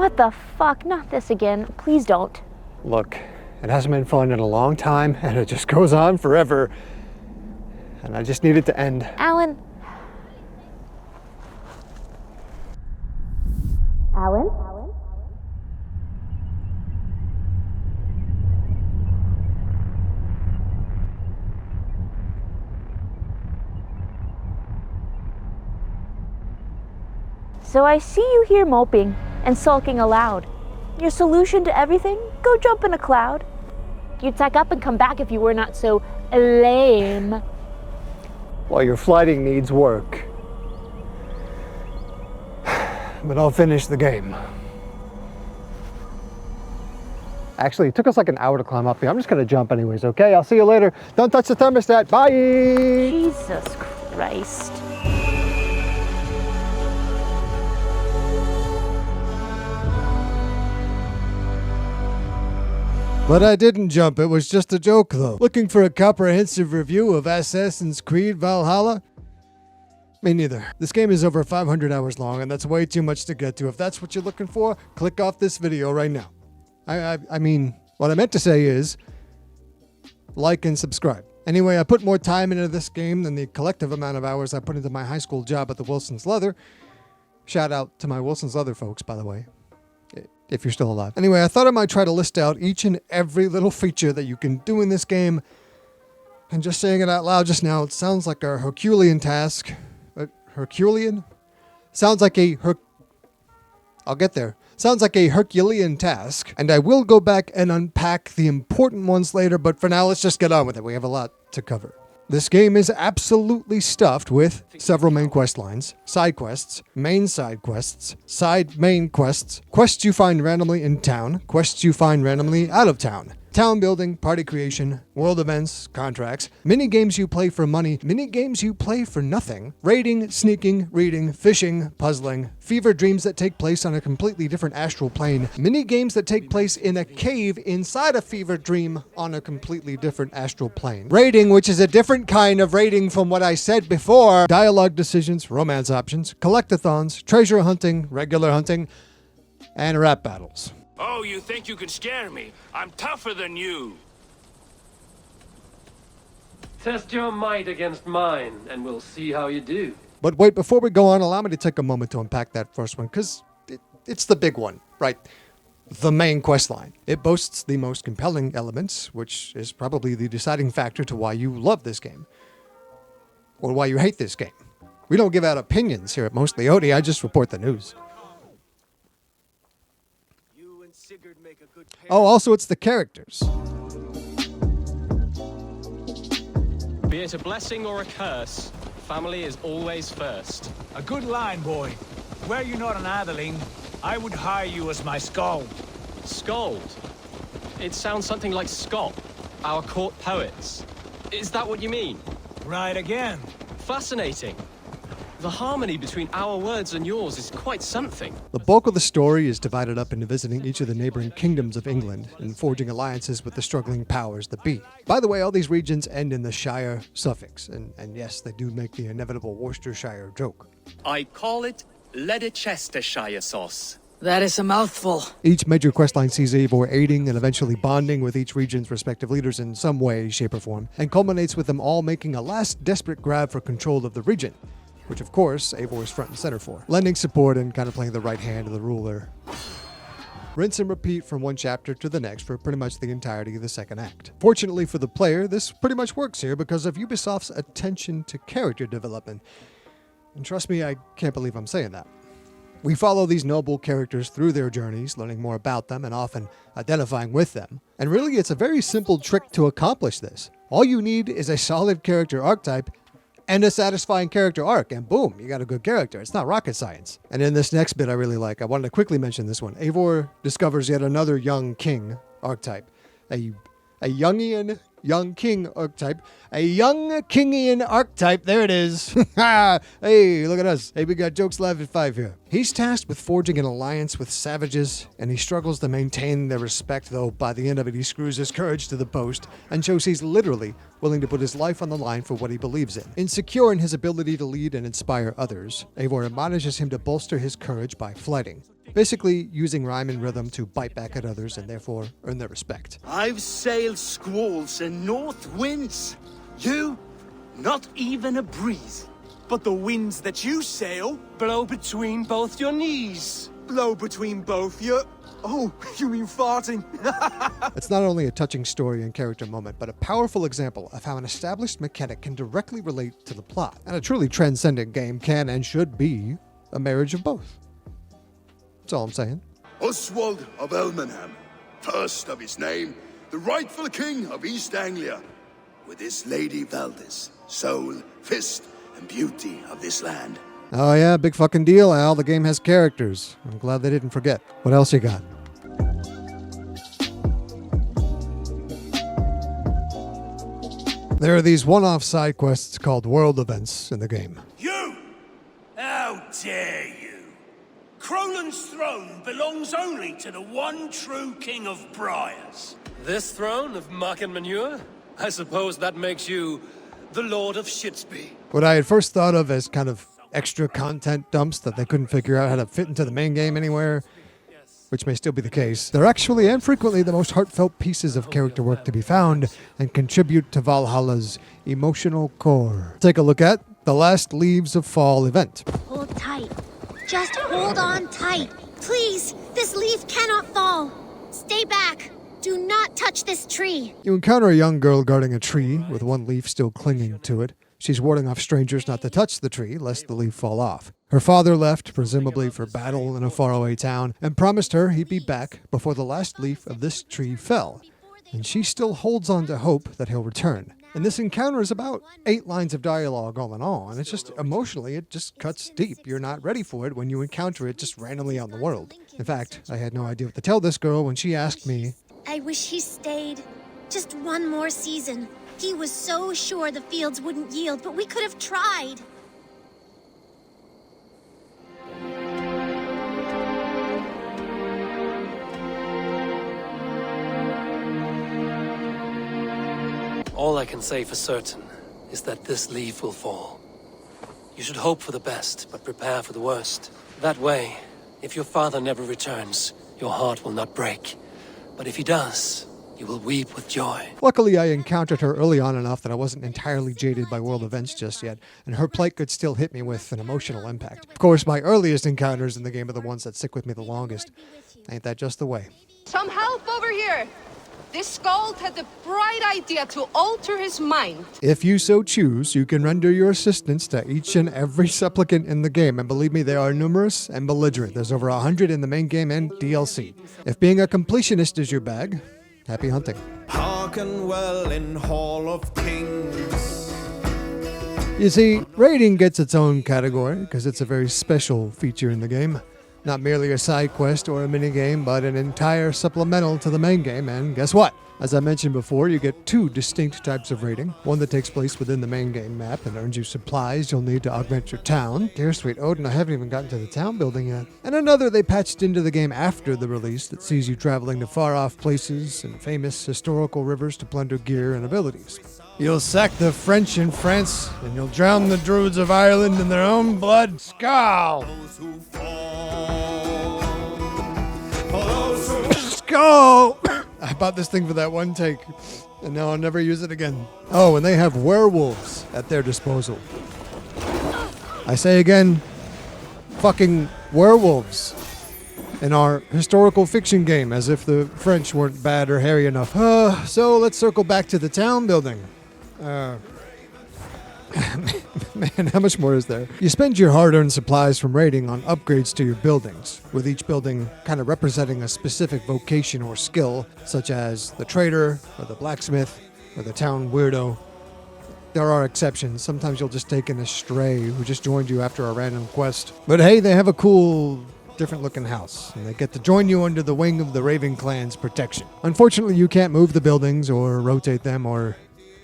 What the fuck? Not this again. Please don't. Look, it hasn't been fun in a long time, and it just goes on forever. And I just need it to end. Alan? Alan? So I see you here moping and sulking aloud. Your solution to everything? Go jump in a cloud. You'd sack up and come back if you were not so lame. Well, your flighting needs work. But I'll finish the game. Actually, it took us like an hour to climb up here. I'm just gonna jump anyways, okay? I'll see you later. Don't touch the thermostat. Bye! Jesus Christ. But I didn't jump, it was just a joke though. Looking for a comprehensive review of Assassin's Creed Valhalla? Me neither. This game is over 500 hours long and that's way too much to get to. If that's what you're looking for, click off this video right now. I mean, what I meant to say is, like and subscribe. Anyway, I put more time into this game than the collective amount of hours I put into my high school job at the Wilson's Leather. Shout out to my Wilson's Leather folks, by the way. If you're still alive. Anyway, I thought I might try to list out each and every little feature that you can do in this game. And just saying it out loud just now, it sounds like a Herculean task. Herculean? Sounds like a I'll get there. Sounds like a Herculean task. And I will go back and unpack the important ones later, but for now, let's just get on with it. We have a lot to cover. This game is absolutely stuffed with several main quest lines, side quests, main side quests, side main quests, quests you find randomly in town, quests you find randomly out of town, town building, party creation, world events, contracts, mini-games you play for money, mini-games you play for nothing, raiding, sneaking, reading, fishing, puzzling, fever dreams that take place on a completely different astral plane, mini-games that take place in a cave inside a fever dream on a completely different astral plane, raiding, which is a different kind of raiding from what I said before, dialogue decisions, romance options, collectathons, treasure hunting, regular hunting, and rap battles. Oh, you think you can scare me? I'm tougher than you. Test your might against mine, and we'll see how you do. But wait, before we go on, allow me to take a moment to unpack that first one, because it's the big one, right? The main quest line. It boasts the most compelling elements, which is probably the deciding factor to why you love this game. Or why you hate this game. We don't give out opinions here at Mostly Odie, I just report the news. Oh, also it's the characters. Be it a blessing or a curse, family is always first. A good line, boy. Were you not an Atheling, I would hire you as my Skal. Skald? It sounds something like Scott, our court poets. Is that what you mean? Right again. Fascinating. The harmony between our words and yours is quite something. The bulk of the story is divided up into visiting each of the neighboring kingdoms of England and forging alliances with the struggling powers that be. By the way, all these regions end in the Shire suffix, and yes, they do make the inevitable Worcestershire joke. I call it Leicestershire sauce. That is a mouthful. Each major questline sees Eivor aiding and eventually bonding with each region's respective leaders in some way, shape, or form, and culminates with them all making a last desperate grab for control of the region. Which, of course, Eivor is front and center for, lending support and kind of playing the right hand of the ruler. Rinse and repeat from one chapter to the next for pretty much the entirety of the second act. Fortunately for the player, this pretty much works here because of Ubisoft's attention to character development. And trust me, I can't believe I'm saying that. We follow these noble characters through their journeys, learning more about them and often identifying with them. And really, it's a very simple trick to accomplish this. All you need is a solid character archetype and a satisfying character arc, and boom, you got a good character. It's not rocket science. And in this next bit I really like, I wanted to quickly mention this one. Eivor discovers yet another young king archetype. A Jungian young king archetype. A young Kingian archetype. There it is. Hey, look at us. Hey, we got Jokes Live at 5 here. He's tasked with forging an alliance with savages, and he struggles to maintain their respect, though by the end of it he screws his courage to the post and shows he's literally willing to put his life on the line for what he believes in. Insecure in his ability to lead and inspire others, Eivor admonishes him to bolster his courage by flighting. basically using rhyme and rhythm to bite back at others and therefore earn their respect. I've sailed squalls and north winds. You, not even a breeze. But the winds that you sail blow between both your knees. Blow between both your... Oh, you mean farting? It's not only a touching story and character moment, but a powerful example of how an established mechanic can directly relate to the plot. And a truly transcendent game can and should be a marriage of both. That's all I'm saying. Oswald of Elmenham, first of his name, the rightful king of East Anglia, with his lady Valdis, soul, fist, and beauty of this land. Oh yeah, big fucking deal, Al. The game has characters. I'm glad they didn't forget. What else you got? There are these one-off side quests called world events in the game. You! How dare you! Crolan's throne belongs only to the one true king of Briars. This throne of muck and manure? I suppose that makes you the Lord of Shitsby. What I had first thought of as kind of extra content dumps that they couldn't figure out how to fit into the main game anywhere, which may still be the case, they're actually and frequently the most heartfelt pieces of character work to be found and contribute to Valhalla's emotional core. Take a look at the Last Leaves of Fall event. Hold tight. Just hold on tight. Please, this leaf cannot fall. Stay back. Do not touch this tree. You encounter a young girl guarding a tree with one leaf still clinging to it. She's warding off strangers not to touch the tree, lest the leaf fall off. Her father left, presumably for battle in a faraway town, and promised her he'd be back before the last leaf of this tree fell. And she still holds on to hope that he'll return. And this encounter is about 8 lines of dialogue all in all, and it's just, emotionally, it just cuts deep. You're not ready for it when you encounter it just randomly out in the world. In fact, I had no idea what to tell this girl when she asked me, I wish he stayed. Just one more season. He was so sure the fields wouldn't yield, but we could have tried. All I can say for certain is that this leaf will fall. You should hope for the best, but prepare for the worst. That way, if your father never returns, your heart will not break. But if he does, you will weep with joy. Luckily, I encountered her early on enough that I wasn't entirely jaded by world events just yet, and her plight could still hit me with an emotional impact. Of course, my earliest encounters in the game are the ones that stick with me the longest. Ain't that just the way? Some help over here! This Skal had the bright idea to alter his mind. If you so choose, you can render your assistance to each and every supplicant in the game, and believe me, they are numerous and belligerent. There's over 100 in the main game and DLC. If being a completionist is your bag, happy hunting. Hearken well in Hall of Kings. You see, raiding gets its own category because it's a very special feature in the game. Not merely a side quest or a minigame, but an entire supplemental to the main game, and guess what? As I mentioned before, you get 2 distinct types of raiding. One that takes place within the main game map and earns you supplies you'll need to augment your town. Dear sweet Odin, I haven't even gotten to the town building yet. And another they patched into the game after the release that sees you traveling to far-off places and famous historical rivers to plunder gear and abilities. You'll sack the French in France, and you'll drown the Druids of Ireland in their own blood. Skal! Skal! I bought this thing for that one take, and now I'll never use it again. Oh, and they have werewolves at their disposal. I say again, fucking werewolves in our historical fiction game, as if the French weren't bad or hairy enough. So let's circle back to the town building. Man, how much more is there? You spend your hard-earned supplies from raiding on upgrades to your buildings, with each building kind of representing a specific vocation or skill, such as the trader, or the blacksmith, or the town weirdo. There are exceptions. Sometimes you'll just take in a stray who just joined you after a random quest. But hey, they have a cool, different-looking house, and they get to join you under the wing of the Raven Clan's protection. Unfortunately, you can't move the buildings, or rotate them, or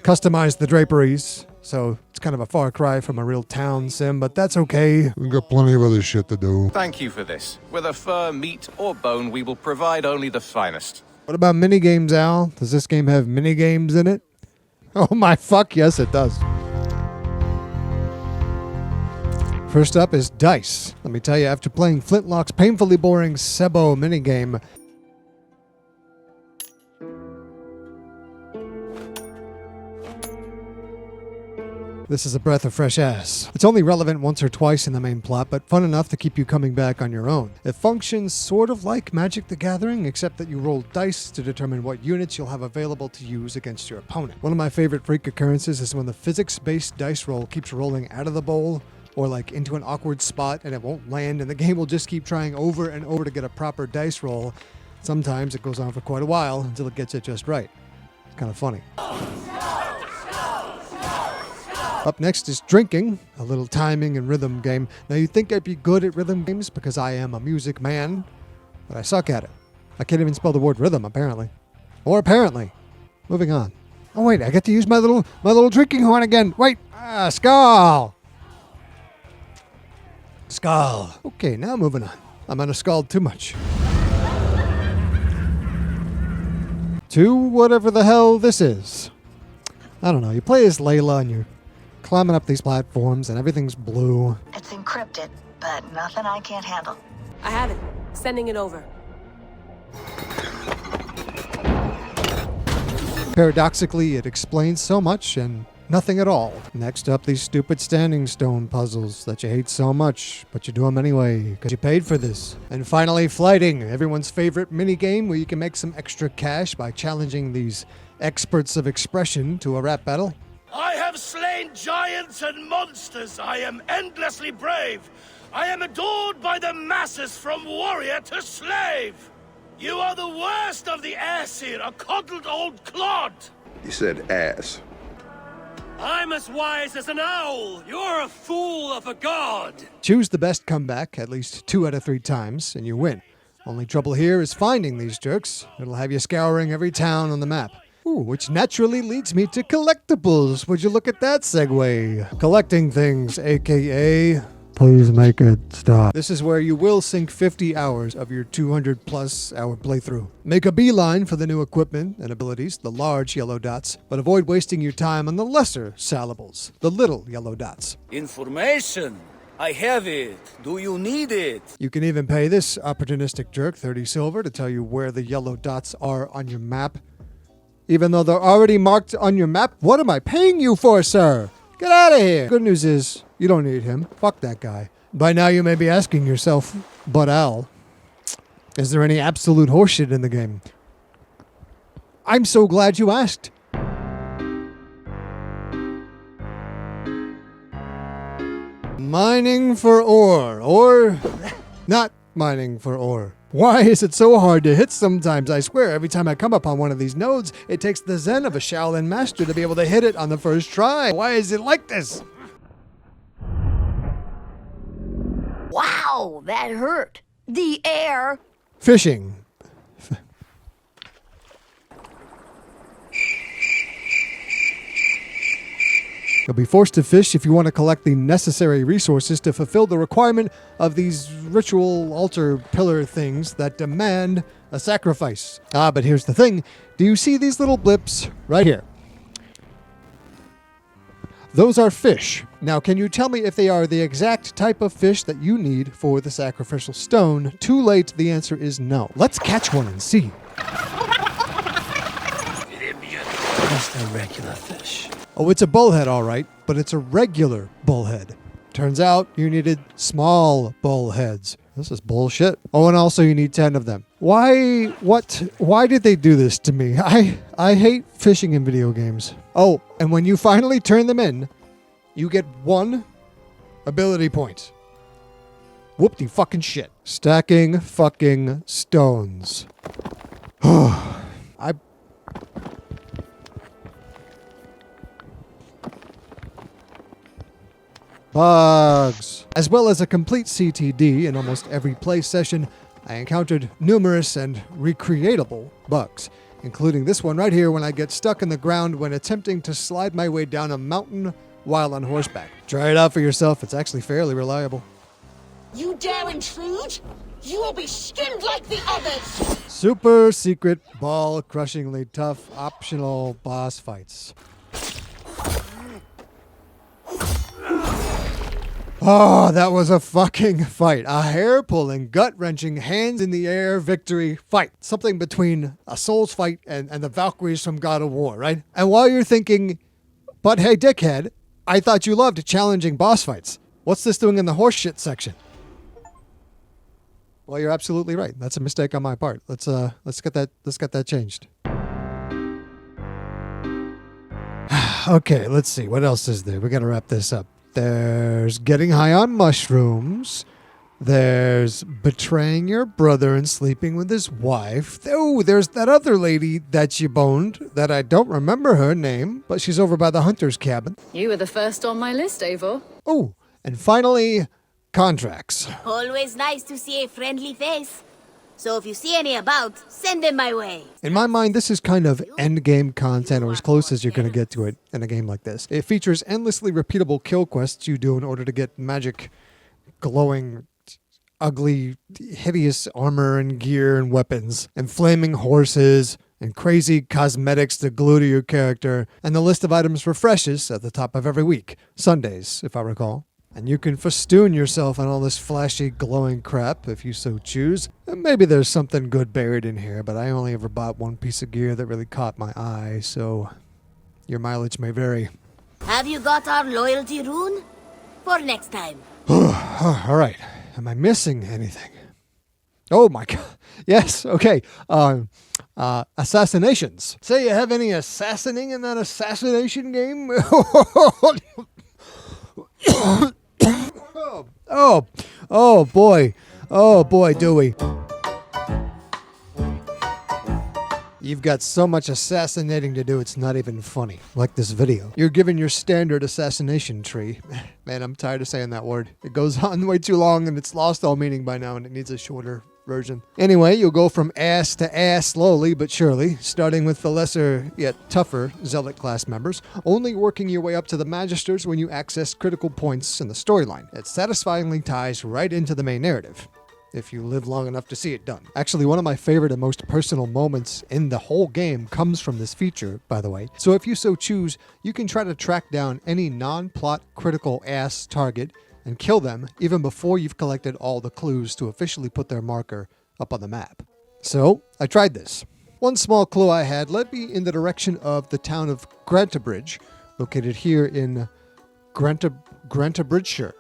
customize the draperies, so it's kind of a far cry from a real town sim, but that's okay. We've got plenty of other shit to do. Thank you for this. Whether fur, meat, or bone, we will provide only the finest. What about minigames, Al? Does this game have minigames in it? Oh my fuck, yes it does. First up is dice. Let me tell you, after playing Flintlock's painfully boring Sebo minigame, this is a breath of fresh ass. It's only relevant once or twice in the main plot, but fun enough to keep you coming back on your own. It functions sort of like Magic the Gathering, except that you roll dice to determine what units you'll have available to use against your opponent. One of my favorite freak occurrences is when the physics-based dice roll keeps rolling out of the bowl, or like into an awkward spot and it won't land, and the game will just keep trying over and over to get a proper dice roll. Sometimes it goes on for quite a while until it gets it just right. It's kind of funny. Up next is drinking, a little timing and rhythm game. Now you'd think I'd be good at rhythm games because I am a music man, but I suck at it. I can't even spell the word rhythm, apparently. Or apparently. Moving on. Oh wait, I get to use my little drinking horn again. Wait, Skal! Skal. Okay, now moving on. I'm on a Skal too much. To whatever the hell this is. I don't know, you play as Layla and you're climbing up these platforms and everything's blue. It's encrypted, but nothing I can't handle. I have it. Sending it over. Paradoxically, it explains so much and nothing at all. Next up, these stupid standing stone puzzles that you hate so much, but you do them anyway because you paid for this. And finally, flighting, everyone's favorite minigame where you can make some extra cash by challenging these experts of expression to a rap battle. I have slain giants and monsters. I am endlessly brave. I am adored by the masses from warrior to slave. You are the worst of the Aesir, a coddled old clod. You said ass. I'm as wise as an owl. You're a fool of a god. Choose the best comeback at least 2 out of 3 times, and you win. Only trouble here is finding these jerks. It'll have you scouring every town on the map. Ooh, which naturally leads me to collectibles. Would you look at that segue? Collecting things, aka... Please make it stop. This is where you will sink 50 hours of your 200-plus hour playthrough. Make a beeline for the new equipment and abilities, the large yellow dots, but avoid wasting your time on the lesser sallables, the little yellow dots. Information! I have it. Do you need it? You can even pay this opportunistic jerk 30 silver to tell you where the yellow dots are on your map. Even though they're already marked on your map, what am I paying you for, sir? Get out of here! Good news is, you don't need him. Fuck that guy. By now you may be asking yourself, but Al, is there any absolute horseshit in the game? I'm so glad you asked. Mining for ore, or not mining for ore. Why is it so hard to hit sometimes? I swear, every time I come upon one of these nodes, it takes the zen of a Shaolin master to be able to hit it on the first try. Why is it like this? Wow, that hurt. The air. Fishing. You'll be forced to fish if you want to collect the necessary resources to fulfill the requirement of these ritual altar pillar things that demand a sacrifice. But here's the thing. Do you see these little blips right here? Those are fish. Now, can you tell me if they are the exact type of fish that you need for the sacrificial stone? Too late, the answer is no. Let's catch one and see. Just a regular fish. Oh, it's a bullhead, all right, but it's a regular bullhead. Turns out you needed small bullheads. This is bullshit. Oh, and also you need 10 of them. Why did they do this to me? I hate fishing in video games. Oh, and when you finally turn them in, you get 1 ability point. Whoop-de fucking shit. Stacking fucking stones. Bugs. As well as a complete CTD in almost every play session, I encountered numerous and recreatable bugs, including this one right here when I get stuck in the ground when attempting to slide my way down a mountain while on horseback. Try it out for yourself, it's actually fairly reliable. You dare intrude? You will be skinned like the others! Super secret, ball-crushingly tough, optional boss fights. Oh, that was a fucking fight. A hair-pulling, gut-wrenching, hands-in-the-air victory fight. Something between a Souls fight and the Valkyries from God of War, right? And while you're thinking, but hey, dickhead, I thought you loved challenging boss fights. What's this doing in the horseshit section? Well, you're absolutely right. That's a mistake on my part. Let's get that changed. Okay, let's see. What else is there? We got to wrap this up. There's getting high on mushrooms. There's betraying your brother and sleeping with his wife. Oh, there's that other lady that you boned that I don't remember her name, but she's over by the hunter's cabin. You were the first on my list, Eivor. Oh, and finally, contracts. Always nice to see a friendly face. So if you see any about, send them my way. In my mind, this is kind of endgame content, or as close as you're going to get to it in a game like this. It features endlessly repeatable kill quests you do in order to get magic, glowing, ugly, hideous armor and gear and weapons, and flaming horses, and crazy cosmetics to glue to your character, and the list of items refreshes at the top of every week, Sundays, if I recall. And you can festoon yourself on all this flashy, glowing crap if you so choose. And maybe there's something good buried in here, but I only ever bought one piece of gear that really caught my eye, so your mileage may vary. Have you got our loyalty rune? For next time. All right. Am I missing anything? Oh my god. Yes, okay. Assassinations. Say you have any assassinating in that assassination game? Oh boy. Oh boy, do we. You've got so much assassinating to do, it's not even funny. Like this video. You're given your standard assassination tree. Man, I'm tired of saying that word. It goes on way too long and it's lost all meaning by now and it needs a shorter version. Anyway, you'll go from ass to ass slowly but surely, starting with the lesser yet tougher Zealot class members, only working your way up to the Magisters when you access critical points in the storyline. It satisfyingly ties right into the main narrative, if you live long enough to see it done. Actually, one of my favorite and most personal moments in the whole game comes from this feature, by the way. So if you so choose, you can try to track down any non-plot critical ass target and kill them even before you've collected all the clues to officially put their marker up on the map. So, I tried this. One small clue I had led me in the direction of the town of Grantabridge, located here in Grantabridgeshire.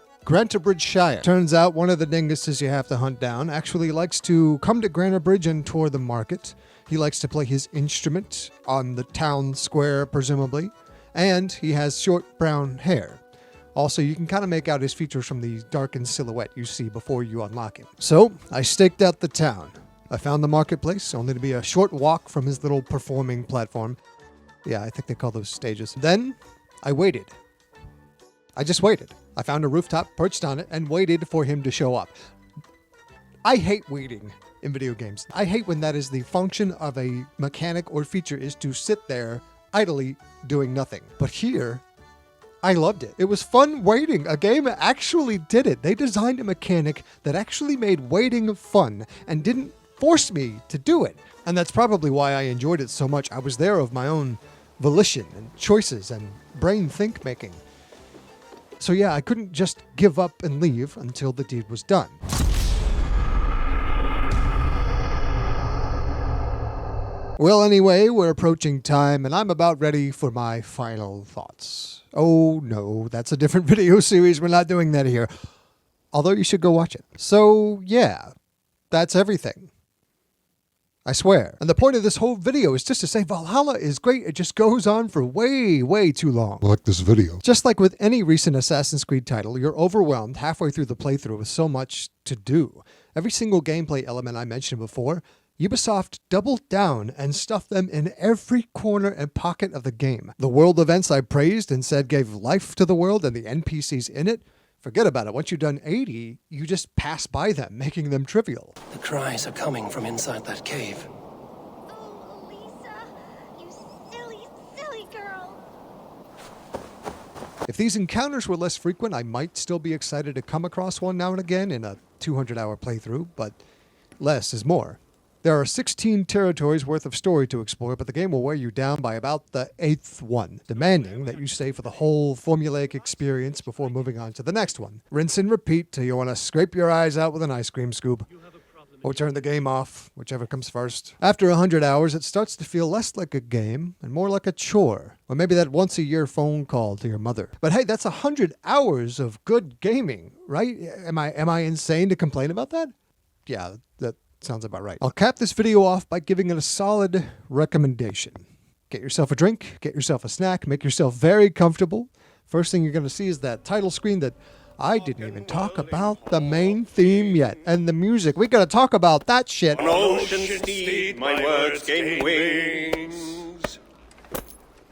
Turns out one of the dinguses you have to hunt down actually likes to come to Grantabridge and tour the market. He likes to play his instrument on the town square, presumably, and he has short brown hair. Also, you can kind of make out his features from the darkened silhouette you see before you unlock him. So, I staked out the town. I found the marketplace, only to be a short walk from his little performing platform. Yeah, I think they call those stages. Then, I waited. I just waited. I found a rooftop, perched on it, and waited for him to show up. I hate waiting in video games. I hate when that is the function of a mechanic or feature, is to sit there idly doing nothing. But here, I loved it. It was fun waiting. A game actually did it. They designed a mechanic that actually made waiting fun and didn't force me to do it. And that's probably why I enjoyed it so much. I was there of my own volition and choices and brain think making. So yeah, I couldn't just give up and leave until the deed was done. Well, anyway, we're approaching time, and I'm about ready for my final thoughts. Oh, no, that's a different video series. We're not doing that here. Although you should go watch it. So, yeah, that's everything. I swear. And the point of this whole video is just to say Valhalla is great. It just goes on for way, way too long. Like this video. Just like with any recent Assassin's Creed title, you're overwhelmed halfway through the playthrough with so much to do. Every single gameplay element I mentioned before, Ubisoft doubled down and stuffed them in every corner and pocket of the game. The world events I praised and said gave life to the world and the NPCs in it, forget about it. Once you've done 80, you just pass by them, making them trivial. The cries are coming from inside that cave. Oh, Lisa, you silly, silly girl. If these encounters were less frequent, I might still be excited to come across one now and again in a 200-hour playthrough, but less is more. There are 16 territories worth of story to explore, but the game will wear you down by about the 8th one, demanding that you stay for the whole formulaic experience before moving on to the next one. Rinse and repeat till you want to scrape your eyes out with an ice cream scoop. Or turn the game off, whichever comes first. After 100 hours, it starts to feel less like a game and more like a chore. Or maybe that once-a-year phone call to your mother. But hey, that's 100 hours of good gaming, right? Am I insane to complain about that? Yeah, that sounds about right. I'll cap this video off by giving it a solid recommendation. Get yourself a drink, get yourself a snack, make yourself very comfortable. First thing you're going to see is that title screen that I didn't even talk about the main theme yet. And the music. We got to talk about that shit. On ocean steed, my words gain wings.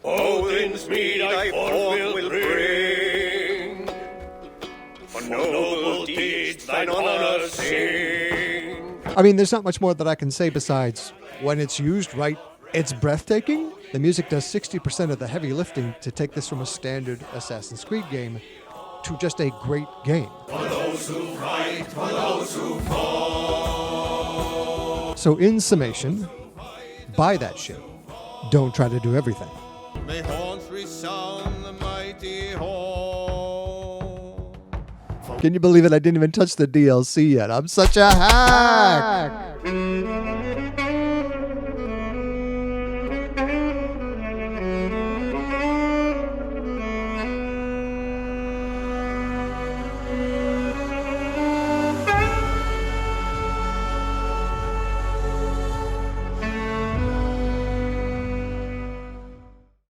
Odin's mead I forth will bring. For noble deeds thine honor sing. I mean, there's not much more that I can say besides when it's used right, it's breathtaking. The music does 60% of the heavy lifting to take this from a standard Assassin's Creed game to just a great game. For those who fight, for those who fall. So in summation, buy that shit. Don't try to do everything. May horns resound the mighty hall. Can you believe it? I didn't even touch the DLC yet. I'm such a hack!